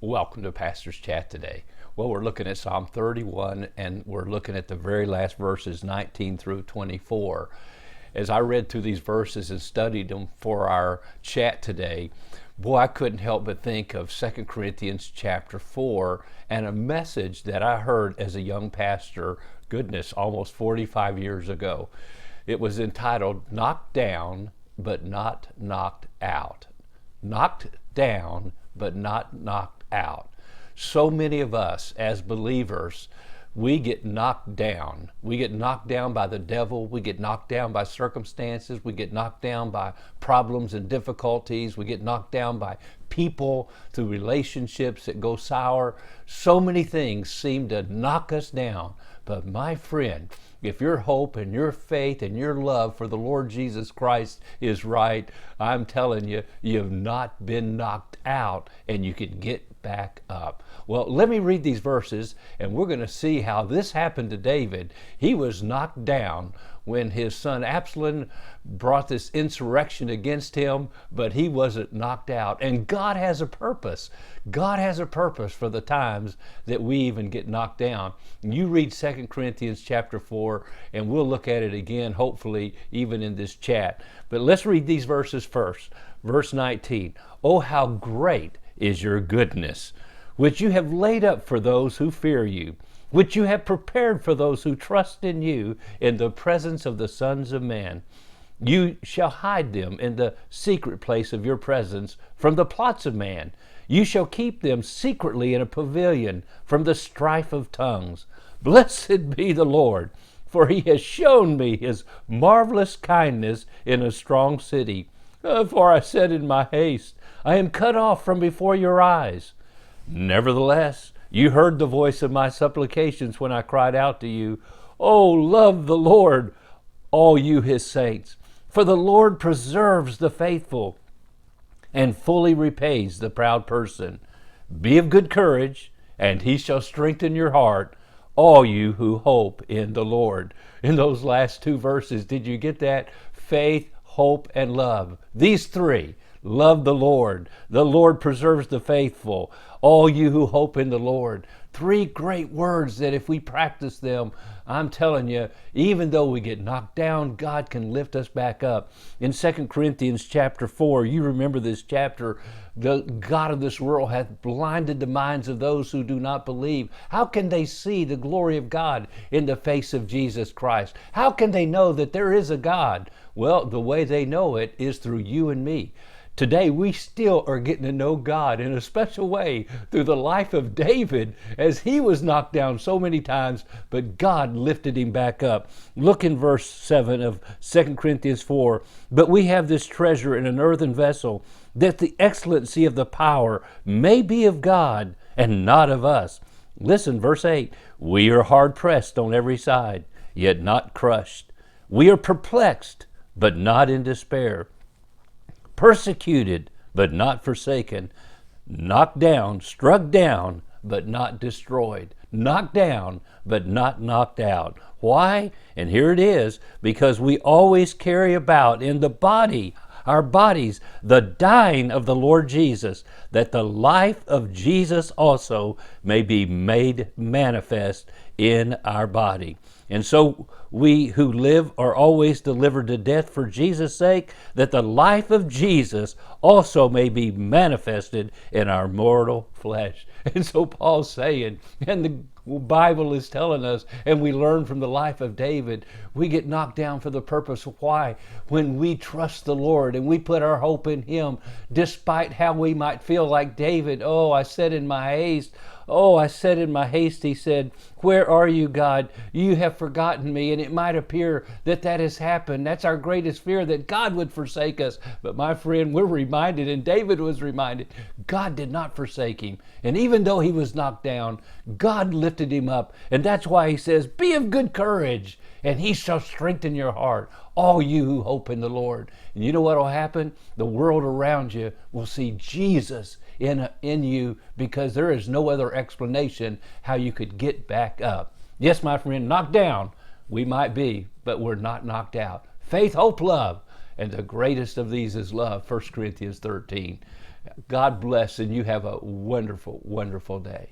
Welcome to Pastor's Chat today. Well, we're looking at Psalm 31 and we're looking at the very last verses 19 through 24. As I read through these verses and studied them for our chat today, boy, I couldn't help but think of 2 Corinthians chapter 4 and a message that I heard as a young pastor, goodness, almost 45 years ago. It was entitled, Knocked Down, but Not Knocked Out. Knocked down, but not knocked out. So many of us as believers, we get knocked down. We get knocked down by the devil. We get knocked down by circumstances. We get knocked down by problems and difficulties. We get knocked down by people through relationships that go sour. So many things seem to knock us down. But my friend, if your hope and your faith and your love for the Lord Jesus Christ is right, I'm telling you, you've not been knocked out and you can get back up. Well, let me read these verses and we're going to see how this happened to David. He was knocked down when his son Absalom brought this insurrection against him, but he wasn't knocked out. And God has a purpose. God has a purpose for the times that we even get knocked down. You read 2 Corinthians chapter 4, and we'll look at it again, hopefully, even in this chat. But let's read these verses first. Verse 19, "Oh, how great is your goodness, which you have laid up for those who fear you, which you have prepared for those who trust in you in the presence of the sons of men. You shall hide them in the secret place of your presence from the plots of man. You shall keep them secretly in a pavilion from the strife of tongues. Blessed be the Lord, for he has shown me his marvelous kindness in a strong city. For I said in my haste, I am cut off from before your eyes. Nevertheless, you heard the voice of my supplications when I cried out to you. Oh, love the Lord, all you his saints. For the Lord preserves the faithful and fully repays the proud person. Be of good courage, and he shall strengthen your heart, all you who hope in the Lord." In those last two verses, did you get that? Faith, hope, and love. These three. Love the Lord preserves the faithful, all you who hope in the Lord. Three great words that if we practice them, I'm telling you, even though we get knocked down, God can lift us back up. In 2 Corinthians chapter 4, you remember this chapter, the God of this world hath blinded the minds of those who do not believe. How can they see the glory of God in the face of Jesus Christ? How can they know that there is a God? Well, the way they know it is through you and me. Today, we still are getting to know God in a special way through the life of David, as he was knocked down so many times, but God lifted him back up. Look in verse 7 of 2 Corinthians 4. "But we have this treasure in an earthen vessel, that the excellency of the power may be of God and not of us." Listen, verse 8. "We are hard pressed on every side, yet not crushed. We are perplexed, but not in despair. Persecuted, but not forsaken. Knocked down, struck down, but not destroyed. Knocked down, but not knocked out." Why? And here it is, because we always carry about in the body, our bodies, the dying of the Lord Jesus, that the life of Jesus also may be made manifest in our body. And so we who live are always delivered to death for Jesus' sake, that the life of Jesus also may be manifested in our mortal flesh. And so Paul's saying, and the Bible is telling us, and we learn from the life of David, we get knocked down for the purpose of why? When we trust the Lord and we put our hope in him, despite how we might feel like David, I said in my haste, he said, "Where are you, God? You have forgotten me." And it might appear that has happened. That's our greatest fear, that God would forsake us. But my friend, we're reminded, and David was reminded, God did not forsake him. And even though he was knocked down, God lifted him up. And that's why he says, "Be of good courage, and he shall strengthen your heart, all you who hope in the Lord." And you know what will happen? The world around you will see Jesus in you, because there is no other explanation how you could get back up. Yes, my friend, knocked down we might be, but we're not knocked out. Faith, hope, love. And the greatest of these is love, 1 Corinthians 13. God bless, and you have a wonderful, wonderful day.